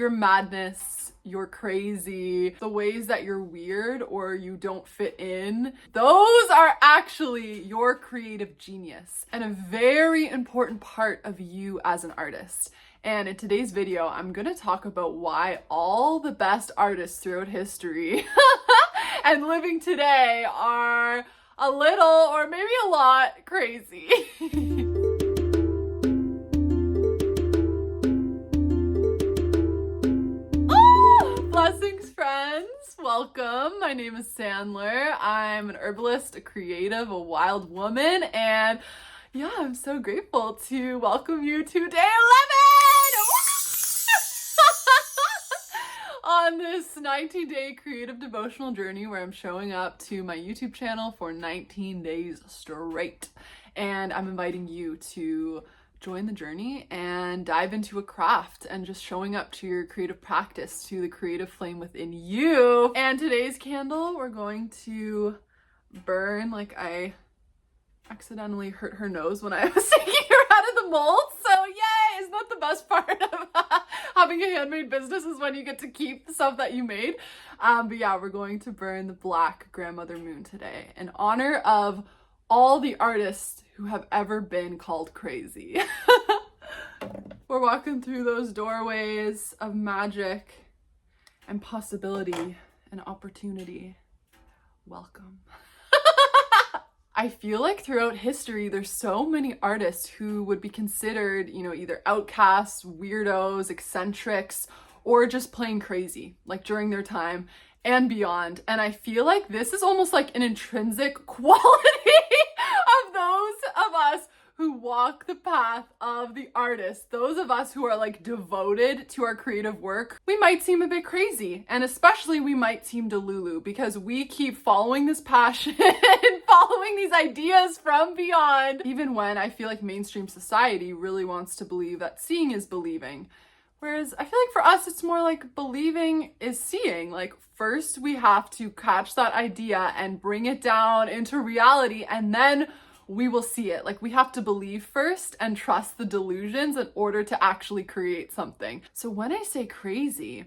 your madness, your crazy, the ways that you're weird or you don't fit in, those are actually your creative genius and a very important part of you as an artist. And in today's video, I'm gonna talk about why all the best artists throughout history and living today are a little or maybe a lot crazy. Blessings, friends. Welcome. My name is Sandler. I'm an herbalist, a creative, a wild woman, and yeah, I'm so grateful to welcome you to day 11 on this 19-day creative devotional journey where I'm showing up to my YouTube channel for 19 days straight. And I'm inviting you to join the journey and dive into a craft and just showing up to your creative practice, to the creative flame within you. And today's candle, we're going to burn, like I accidentally hurt her nose when I was taking her out of the mold. So yay, isn't that the best part of having a handmade business, is when you get to keep the stuff that you made. But yeah, we're going to burn the black grandmother moon today in honor of all the artists who have ever been called crazy. We're walking through those doorways of magic and possibility and opportunity. Welcome. I feel like throughout history, there's so many artists who would be considered, either outcasts, weirdos, eccentrics, or just plain crazy, like during their time and beyond. And I feel like this is almost like an intrinsic quality of those of us who walk the path of the artist, those of us who are like devoted to our creative work. We might seem a bit crazy, and especially we might seem delulu because we keep following this passion and following these ideas from beyond, even when I feel like mainstream society really wants to believe that seeing is believing. Whereas I feel like for us, it's more like believing is seeing. Like first we have to catch that idea and bring it down into reality, and then we will see it. Like we have to believe first and trust the delusions in order to actually create something. So when I say crazy,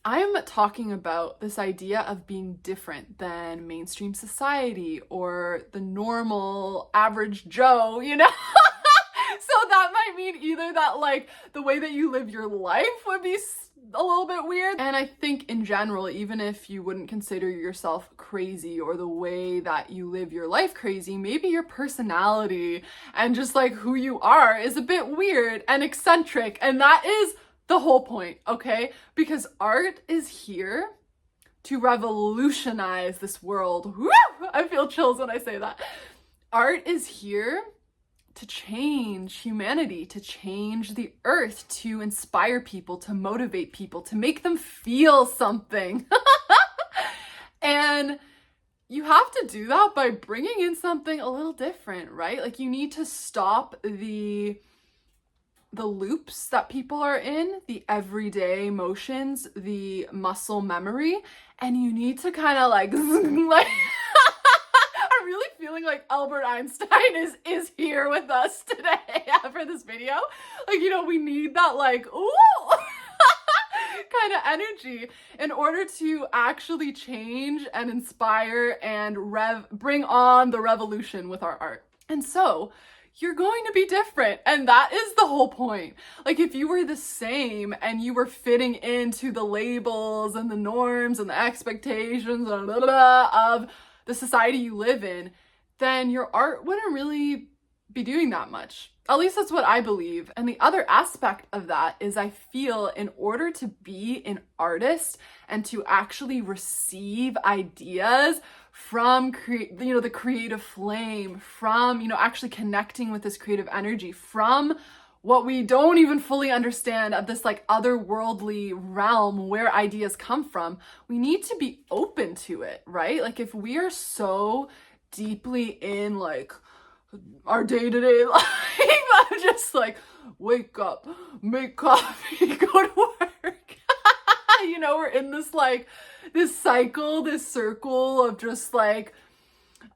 I'm talking about this idea of being different than mainstream society or the normal average Joe, So that might mean either that like the way that you live your life would be a little bit weird. And I think in general, even if you wouldn't consider yourself crazy or the way that you live your life crazy, maybe your personality and just like who you are is a bit weird and eccentric. And that is the whole point, okay? Because art is here to revolutionize this world. Woo! I feel chills when I say that. Art is here to change humanity, to change the earth, to inspire people, to motivate people, to make them feel something. And you have to do that by bringing in something a little different, right? Like you need to stop the loops that people are in, the everyday motions, the muscle memory, and you need to kind of like I'm really feeling like Albert Einstein is here with us today for this video. Like, we need that like, ooh, kind of energy in order to actually change and inspire and bring on the revolution with our art. And so you're going to be different. And that is the whole point. Like if you were the same and you were fitting into the labels and the norms and the expectations of the society you live in, then your art wouldn't really be doing that much. At least that's what I believe. And the other aspect of that is I feel in order to be an artist and to actually receive ideas from the creative flame, from actually connecting with this creative energy, from what we don't even fully understand of this like otherworldly realm where ideas come from, we need to be open to it, right? Like if we are so deeply in like our day-to-day life of just like wake up, make coffee, go to work. We're in this like this cycle, this circle of just like,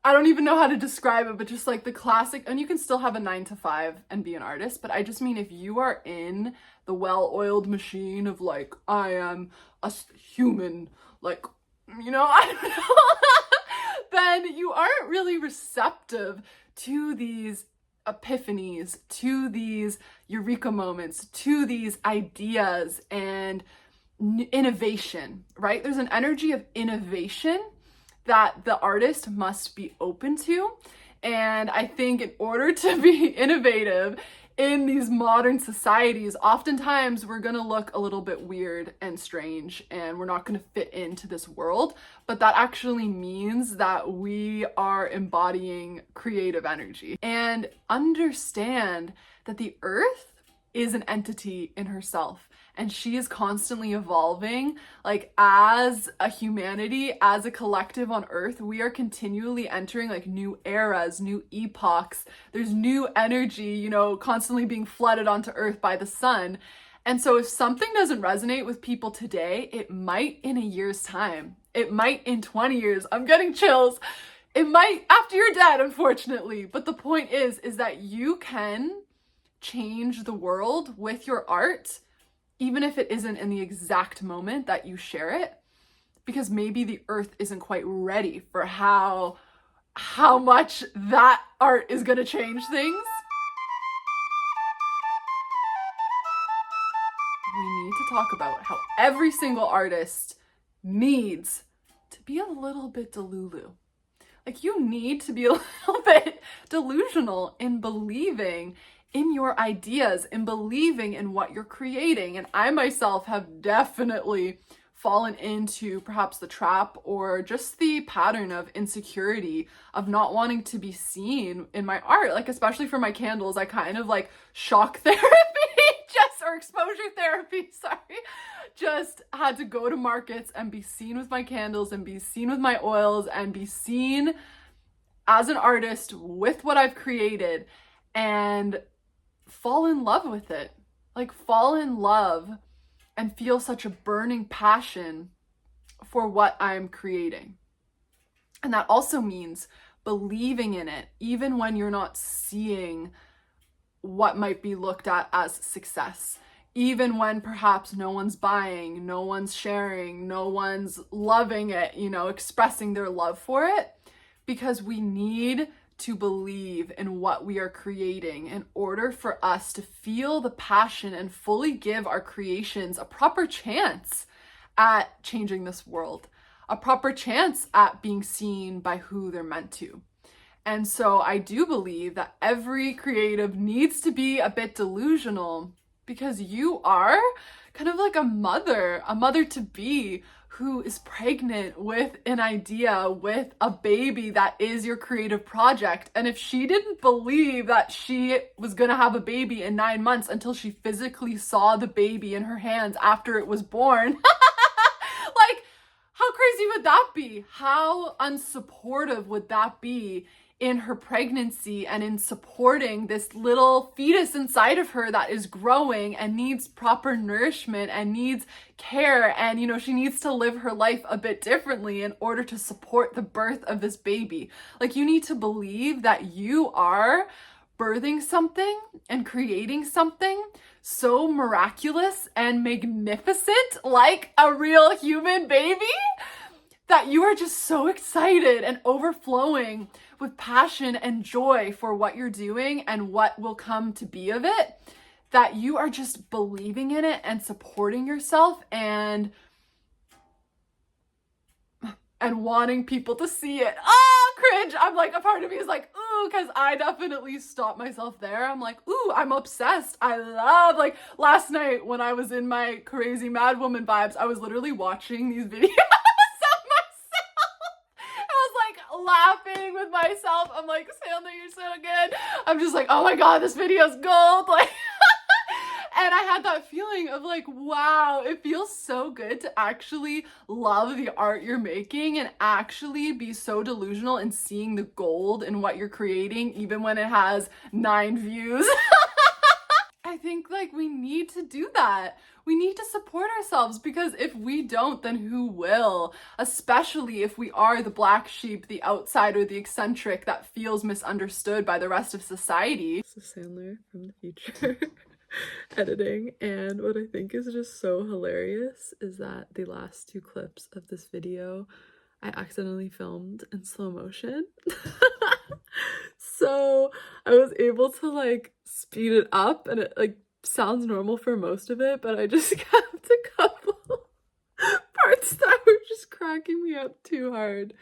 I don't even know how to describe it, but just like the classic, and you can still have a 9 to 5 and be an artist, but I just mean if you are in the well-oiled machine of like, I am a human, like, you know, I don't know, then you aren't really receptive to these epiphanies, to these eureka moments, to these ideas and innovation, right? There's an energy of innovation that the artist must be open to. And I think in order to be innovative in these modern societies, oftentimes we're going to look a little bit weird and strange, and we're not going to fit into this world. But that actually means that we are embodying creative energy. And understand that the earth is an entity in herself, and she is constantly evolving. Like, as a humanity, as a collective on earth, we are continually entering like new eras, new epochs. There's new energy, you know, constantly being flooded onto earth by the sun. And so if something doesn't resonate with people today, it might in a year's time. It might in 20 years. I'm getting chills. It might after you're dead, unfortunately. But the point is that you can change the world with your art, even if it isn't in the exact moment that you share it, because maybe the earth isn't quite ready for how much that art is going to change things. We need to talk about how every single artist needs to be a little bit delulu. Like, you need to be a little bit delusional in believing in your ideas, in believing in what you're creating. And I myself have definitely fallen into perhaps the trap or just the pattern of insecurity of not wanting to be seen in my art. Like, especially for my candles, I kind of like shock therapy or exposure therapy, just had to go to markets and be seen with my candles and be seen with my oils and be seen as an artist with what I've created and fall in love with it. Like, fall in love and feel such a burning passion for what I'm creating. And that also means believing in it, even when you're not seeing what might be looked at as success. Even when perhaps no one's buying, no one's sharing, no one's loving it, you know, expressing their love for it. Because we need to believe in what we are creating in order for us to feel the passion and fully give our creations a proper chance at changing this world, a proper chance at being seen by who they're meant to. And so I do believe that every creative needs to be a bit delusional, because you are kind of like a mother to be who is pregnant with an idea, with a baby that is your creative project. And if she didn't believe that she was gonna have a baby in 9 months until she physically saw the baby in her hands after it was born, like, how crazy would that be? How unsupportive would that be in her pregnancy and in supporting this little fetus inside of her that is growing and needs proper nourishment and needs care, and, you know, she needs to live her life a bit differently in order to support the birth of this baby. Like, you need to believe that you are birthing something and creating something so miraculous and magnificent, like a real human baby, that you are just so excited and overflowing with passion and joy for what you're doing and what will come to be of it, that you are just believing in it and supporting yourself and wanting people to see it. Ah, cringe. I'm like, a part of me is like, ooh, because I definitely stopped myself there. I'm like, ooh, I'm obsessed. I love, like, last night when I was in my crazy mad woman vibes, I was literally watching these videos laughing with myself. I'm like, Sandra, you're so good. I'm just like, oh my god, this video's gold. Like, and I had that feeling of like, wow, it feels so good to actually love the art you're making and actually be so delusional in seeing the gold in what you're creating, even when it has 9 views. I think, like, we need to do that. We need to support ourselves, because if we don't, then who will? Especially if we are the black sheep, the outsider, the eccentric that feels misunderstood by the rest of society. This is Sandler from the future. editing. And what I think is just so hilarious is that the last two clips of this video I accidentally filmed in slow motion. So I was able to like speed it up and it like sounds normal for most of it, but I just kept a couple parts that were just cracking me up too hard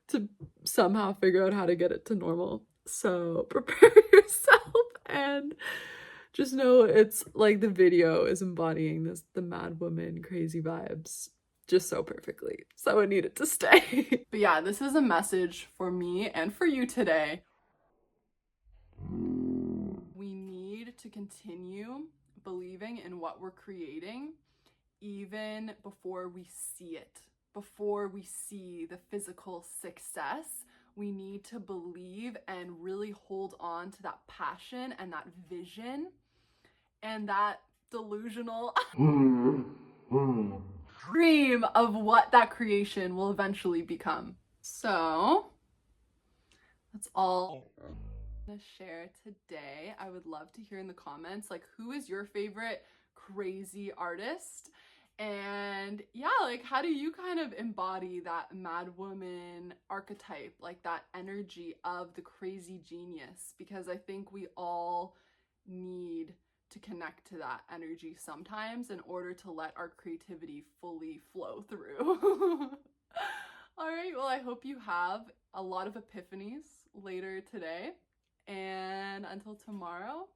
to somehow figure out how to get it to normal. So prepare yourself and just know it's like the video is embodying the mad woman crazy vibes just so perfectly. So it needed to stay. But yeah, this is a message for me and for you today. We need to continue believing in what we're creating even before we see it. Before we see the physical success, we need to believe and really hold on to that passion and that vision and that delusional dream of what that creation will eventually become. So that's all I'm gonna share today. I would love to hear in the comments, like, who is your favorite crazy artist? And yeah, like, how do you kind of embody that mad woman archetype, like that energy of the crazy genius? Because I think we all need to connect to that energy sometimes in order to let our creativity fully flow through. All right, well, I hope you have a lot of epiphanies later today. And until tomorrow,